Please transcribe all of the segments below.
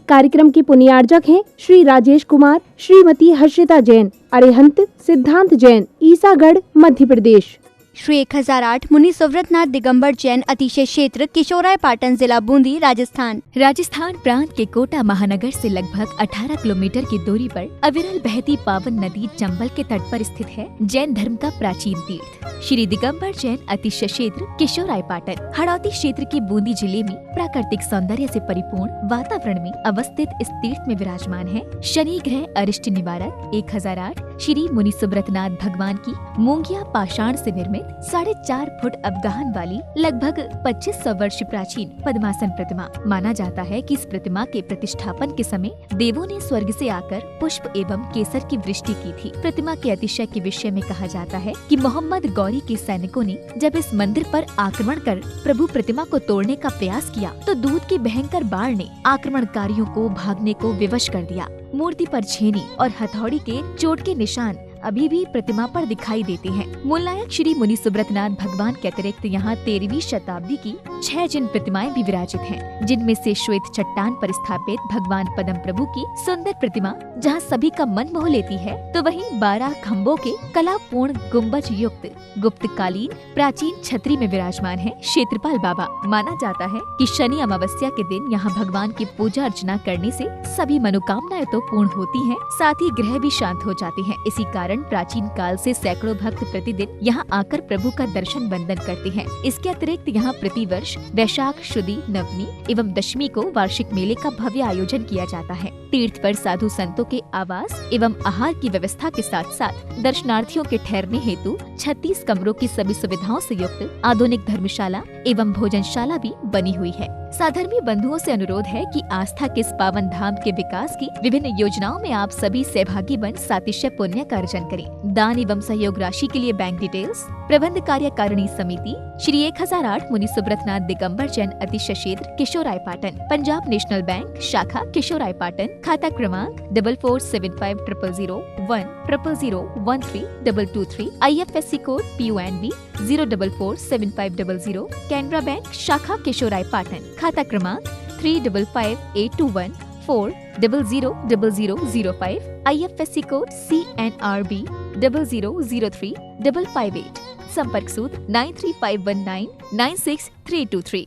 कार्यक्रम के पुण्यार्जक हैं श्री राजेश कुमार, श्रीमती हर्षिता जैन, अरिहंत सिद्धांत जैन, ईसागढ़, मध्य प्रदेश। श्री 1008 मुनि सुव्रतनाथ दिगंबर जैन, अतिशय क्षेत्र, किशोराय पाटन, जिला बूंदी, राजस्थान। राजस्थान प्रांत के कोटा महानगर से लगभग 18 किलोमीटर की दूरी पर अविरल बहती पावन नदी चंबल के तट पर स्थित है जैन धर्म का प्राचीन तीर्थ श्री दिगंबर जैन, अतिशय क्षेत्र, किशोराय पाटन। हड़ौती क्षेत्र के बूंदी जिले में प्राकृतिक सौंदर्य से परिपूर्ण वातावरण में अवस्थित इस तीर्थ में विराजमान है शनि ग्रह अरिष्ट निवारक 1008 श्री मुनि सुब्रतनाथ भगवान की मूंगिया पाषाण से निर्मित 4.5 फुट अवगाहन वाली लगभग 2500 वर्ष प्राचीन पद्मासन प्रतिमा। माना जाता है कि इस प्रतिमा के प्रतिष्ठापन के समय देवों ने स्वर्ग से आकर पुष्प एवं केसर की वृष्टि की थी। प्रतिमा के अतिशय के विषय में कहा जाता है कि मोहम्मद गौरी के सैनिकों ने जब इस मंदिर पर आक्रमण कर प्रभु प्रतिमा को तोड़ने का प्रयास किया तो दूध की भयंकर बाढ़ ने आक्रमणकारियों को भागने को विवश कर दिया। मूर्ति पर छेनी और हथौड़ी के चोट के निशान अभी भी प्रतिमा पर दिखाई देते हैं। मूलनायक श्री मुनि सुब्रतनाथ भगवान के अतिरिक्त यहाँ 13वीं शताब्दी की 6 जिन प्रतिमाएं भी विराजित हैं, जिनमें से श्वेत चट्टान पर स्थापित भगवान पद्म प्रभु की सुंदर प्रतिमा जहाँ सभी का मन मोह लेती है, तो वहीं 12 खम्भों के कलापूर्ण गुम्बज युक्त गुप्तकालीन प्राचीन छतरी में विराजमान है क्षेत्रपाल बाबा। माना जाता है कि शनि अमावस्या के दिन यहाँ भगवान की पूजा अर्चना करने से सभी मनोकामनाएं तो पूर्ण होती हैं, साथ ही ग्रह भी शांत हो जाते हैं। इसी कारण प्राचीन काल से सैकड़ों भक्त प्रतिदिन यहाँ आकर प्रभु का दर्शन वंदन करते हैं। इसके अतिरिक्त यहाँ प्रतिवर्ष वैशाख शुदी नवमी एवं दशमी को वार्षिक मेले का भव्य आयोजन किया जाता है। तीर्थ पर साधु संतों के आवास एवं आहार की व्यवस्था के साथ साथ दर्शनार्थियों के ठहरने हेतु 36 कमरों की सभी सुविधाओं से युक्त आधुनिक धर्मशाला एवं भोजनशाला भी बनी हुई है। साधर्मी बंधुओं से अनुरोध है कि आस्था के इस पावन धाम के विकास की विभिन्न योजनाओं में आप सभी सहभागी बन सातिशय पुण्य का अर्जन करें। दान एवं सहयोग राशि के लिए बैंक डिटेल्स प्रबंध कार्यकारिणी समिति श्री 1008 मुनि सुब्रतनाथ दिगंबर जैन, अतिशय क्षेत्र, किशोराय पाटन, पंजाब नेशनल बैंक शाखा किशोराय पाटन, खाता क्रमांक 4475000100132223, IFSC code PUNB 0447500, Canara bank शाखा किशोराय पाटन, खाता क्रमांक 358214000005, IFSC कोड CNRB 0003558, संपर्क सूत्र 9351996323।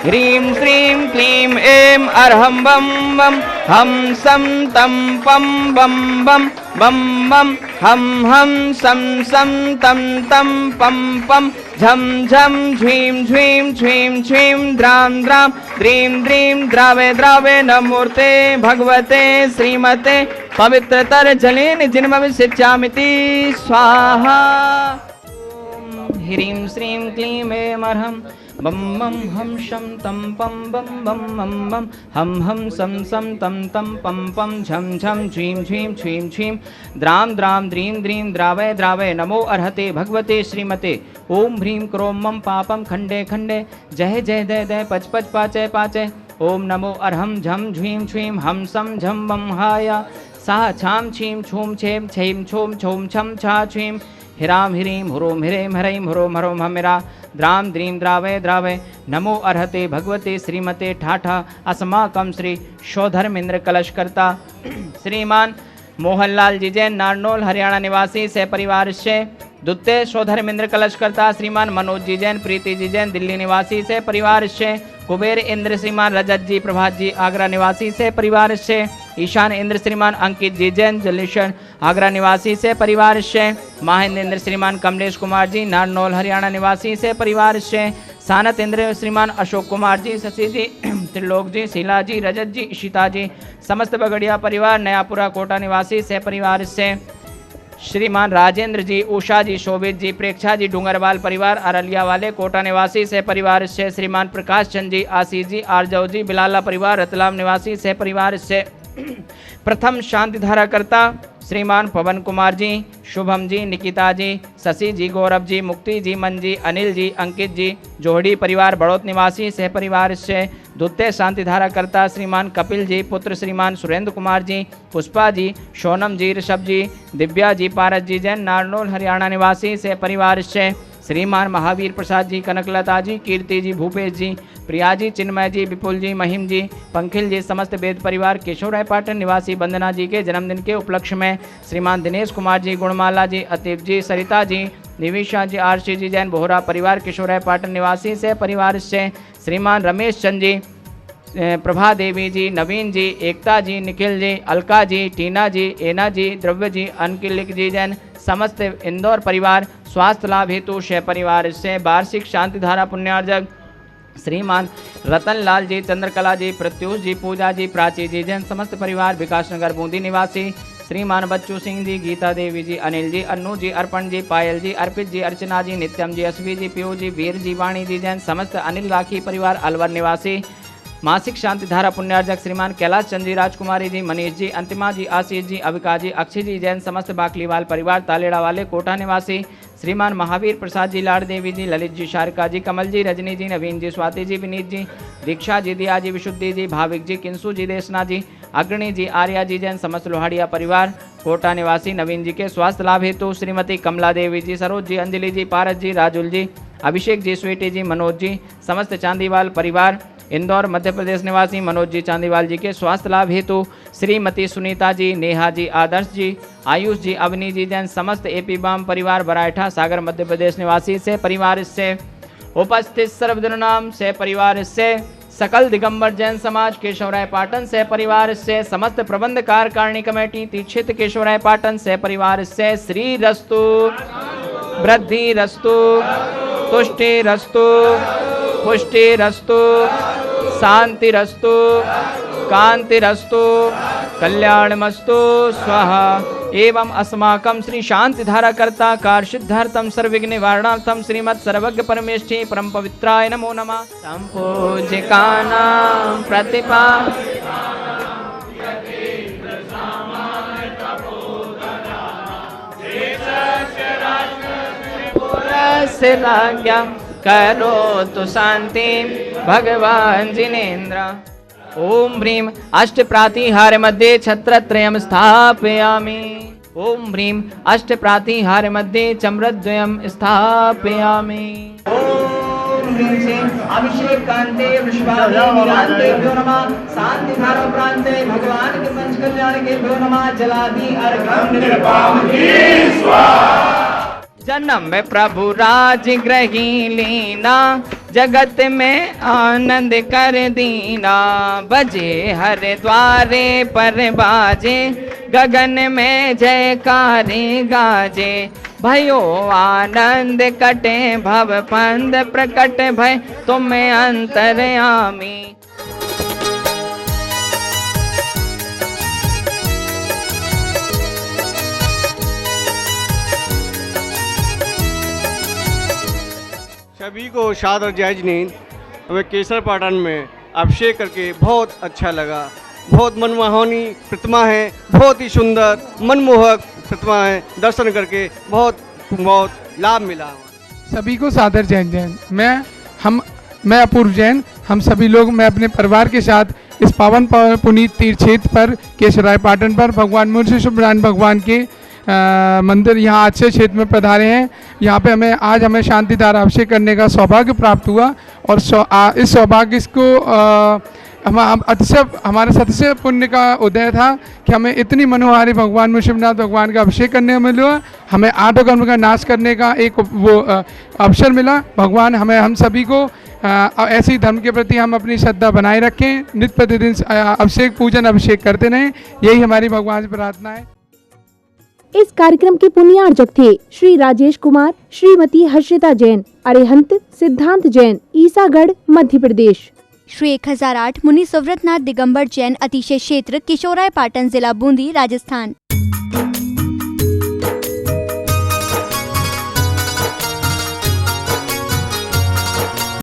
ह्रीं श्रीं क्लीं ऐं अर्हं बम बम हम सम तम पम बम बम बम बम हम सम सम तम तम पम पम झम झम झीं झीं झीं झीं द्रां द्रां द्रीं द्रीं द्रावे द्रावे नमोर्ते भगवते श्रीमते पवित्रतर जलेन जिन्मविषिच्यामिति स्वाहा। ह्रीं श्रीं क्लीं ऐं अर्हं बम बम हम शम तम पम बम बम बम बम हम सम सम तम तम पम पम झम झम झीं झीं झीं झीं द्रां द्रां द्रीं द्रीं द्रावय द्रावय नमो अर्हते भगवते श्रीमते ओम ह्रीं क्रोम मम पापम खंडे खंडे जय जय दय दय पच पच पाचय पाचय ओम नमो अर्हं झम झीं झीं हम सम झम बम हाया सा छाम छीं छूम छेम छीं छूम छूम छम छा छीं हिराम हिरीं हुरोम हिरें हरैं हुरोम हरोम हमिरा द्रां द्रीं द्रावय द्रावय नमो अर्हते भगवते श्रीमते ठाठा अस्माकं श्री शोधर्मेंद्र कलशकर्ता श्रीमान मोहनलाल जी जैन, नारनौल हरियाणा निवासी, सह परिवार से द्वितीय शोधर्मेंद्र कलशकर्ता श्रीमान मनोज जी जैन, प्रीति जी जैन, दिल्ली निवासी, सह परिवार से कुबेर इंद्र श्रीमान रजत जी, प्रभात जी, आगरा निवासी, सह परिवार से ईशान इंद्र श्रीमान अंकित जी जैन, जलेश्वर आगरा निवासी, से परिवार से महेंद्र इंद्र श्रीमान कमलेश कुमार जी, नारनौल हरियाणा निवासी, से परिवार से सानत इंद्र श्रीमान अशोक कुमार जी, शशि जी, त्रिलोक जी, शीला जी, रजत जी, इशिता जी, समस्त बगड़िया परिवार नयापुरा कोटा निवासी, से परिवार से श्रीमान राजेंद्र जी, उषा जी, शोभित जी, प्रेक्षा जी, डूंगरवाल परिवार अरलिया वाले कोटा निवासी, से परिवार से श्रीमान प्रकाश चंद जी, आशीष जी, आरजव जी, बिलाला परिवार रतलाम निवासी, से परिवार से प्रथम शांति धारा करता श्रीमान पवन कुमार जी, शुभम जी, निकिता जी, शशि जी, गौरव जी, मुक्ति जी, मन जी, अनिल जी, अंकित जी, जोहड़ी परिवार बड़ौत निवासी, सह परिवार से द्वितीय शांति धारा करता श्रीमान कपिल जी, पुत्र श्रीमान सुरेंद्र कुमार जी, पुष्पा जी, सोनम जी, ऋषभ जी, दिव्या जी, पारस जी जैन, नारनौल हरियाणा निवासी, सह परिवार से श्रीमान महावीर प्रसाद जी, कनकलता जी, कीर्ति जी, भूपेश जी, प्रिया जी, चिन्मय जी, विपुल जी, महिम जी, पंखिल जी, समस्त वेद परिवार केशवराय पाटन निवासी वंदना जी के जन्मदिन के उपलक्ष्य में श्रीमान दिनेश कुमार जी, गुणमाला जी, अतीफ जी, सरिता जी, निविशा जी, आरसी जी, जैन बोहरा परिवार केशवराय पाटन निवासी से परिवार से श्रीमान रमेश चंद जी, प्रभा देवी जी, नवीन जी, एकता जी, निखिल जी, अलका जी, टीना जी, एना जी, द्रव्य जी, अनकिलिक जी, जैन समस्त इंदौर परिवार स्वास्थ्य लाभ हेतु शय परिवार से वार्षिक शांति धारा पुण्यार्जक श्रीमान रतन लाल जी, चंद्रकला जी, प्रत्युष जी, पूजा जी, प्राची जी, जैन समस्त परिवार विकासनगर बूंदी निवासी श्रीमान बच्चू सिंह जी, गीता देवी जी, अनिल जी, अन्नू जी, अर्पण जी, पायल जी, अर्पित जी, अर्चना जी, नित्यम जी, अश्वी जी, पीयू जी, वीर जी, वाणी जी, जैन समस्त अनिल राखी परिवार अलवर निवासी मासिक शांति धारा पुण्यार्जक श्रीमान कैलाश चंद जी, राजकुमारी जी, मनीष जी, अंतिमा जी, आशीष जी, अविका जी, अक्षय जी, जैन समस्त बाकलीवाल परिवार तालेड़ा वाले कोटा निवासी श्रीमान महावीर प्रसाद जी, लाड़ देवी जी, ललित जी, शारिका जी, कमल जी, रजनी जी, नवीन जी, स्वाति जी, विनीत जी, दीक्षा जी, दिया जी, विशुद्धि जी, भाविक जी, किंसु जी, देशना जी, अग्रणी जी, आर्या जी, जैन समस्त लोहाड़िया परिवार कोटा निवासी नवीन जी के स्वास्थ्य लाभ हेतु श्रीमती कमला देवी जी, सरोज जी, अंजलि जी, पारस जी, राजुल जी, अभिषेक जी, स्वीटी जी, मनोज जी, समस्त चांदीवाल परिवार इंदौर मध्य प्रदेश निवासी मनोज जी चांदीवाल जी के स्वास्थ्य लाभ हेतु श्रीमती सुनीता जी, नेहा जी, आदर्श जी, आयुष जी, अवनी जी, जैन समस्त एपी बाम परिवार बरायठा सागर मध्य प्रदेश निवासी से परिवार से उपस्थित सर्वजन नाम से परिवार से सकल दिगंबर जैन समाज केशवराय पाटन से परिवार से समस्त प्रबंध कार्यकारिणी कमेटी तीक्षित केशवराय पाटन से परिवार से श्री रस्तु वृद्धि रस्तु तुष्टि रस्तु पुष्टि रस्तु शांति रस्तु कांति रस्तु कल्याणमस्तु स्वाहा। एवं अस्माकं श्री शांति धारा कर्ता कार सिद्धार्थम सर्वविघ्न निवारणार्थम श्रीमत् सर्वज्ञ परमेष्ठी परम पवित्राय नमो नमः। संपूजिकानां प्रतिपा करो तो शांति भगवान जिनेन्द्र। ओम ह्रीं अष्ट प्रातिहार मध्ये छत्रत्रयं स्थापयामि। ओम ह्रीं अष्ट प्रातिहार मध्ये चम्रद्वयं स्थापयामि। ओम ह्रीं से अभिषेक कांते वृषभाभ्यो नमः। शांति धारा प्रांते भगवान के पंच कल्याण के भ्यो नमः। जलादि अर्घं निर्वापयामि स्वाहा। जन्म में प्रभु राज ग्रही लीना जगत में आनंद कर दीना। बजे हर द्वारे पर बाजे गगन में जयकारे गाजे। भयो आनंद कटे भव पंद प्रकट भय तुम अंतर्यामी। सभी को सादर जय जिनेंद्र। हमें केसर पाटन में अभिषेक करके बहुत अच्छा लगा। बहुत मनमोहनी प्रतिमा है, बहुत ही सुंदर मनमोहक प्रतिमा है। दर्शन करके बहुत लाभ मिला। सभी को सादर जय जैन। मैं अपूर्व जैन, हम सभी लोग मैं अपने परिवार के साथ इस पावन पुनीत तीर्थ क्षेत्र पर केशवराय पाटन पर भगवान मुंशी सुब्रह्मण्य भगवान के मंदिर यहाँ आज से क्षेत्र में पधारे हैं। यहाँ पे हमें शांति धारा अभिषेक करने का सौभाग्य प्राप्त हुआ और इस सौभाग्य को हमारे सत्य पुण्य का उदय था कि हमें इतनी मनोहारी भगवान मुंशीनाथ भगवान का अभिषेक करने में मिला। हमें आठों कर्म का नाश करने का एक अवसर मिला। भगवान हम सभी को ऐसी धर्म के प्रति हम अपनी श्रद्धा बनाए रखें, नित्य प्रतिदिन अभिषेक पूजन अभिषेक करते रहें, यही हमारी भगवान से प्रार्थना है। इस कार्यक्रम के पुण्यार्जक थे श्री राजेश कुमार, श्रीमती हर्षिता जैन, अरिहंत सिद्धांत जैन, ईसागढ़ मध्य प्रदेश। श्री 1008 मुनि सुव्रतनाथ दिगंबर जैन अतिशय क्षेत्र किशोराय पाटन जिला बूंदी राजस्थान।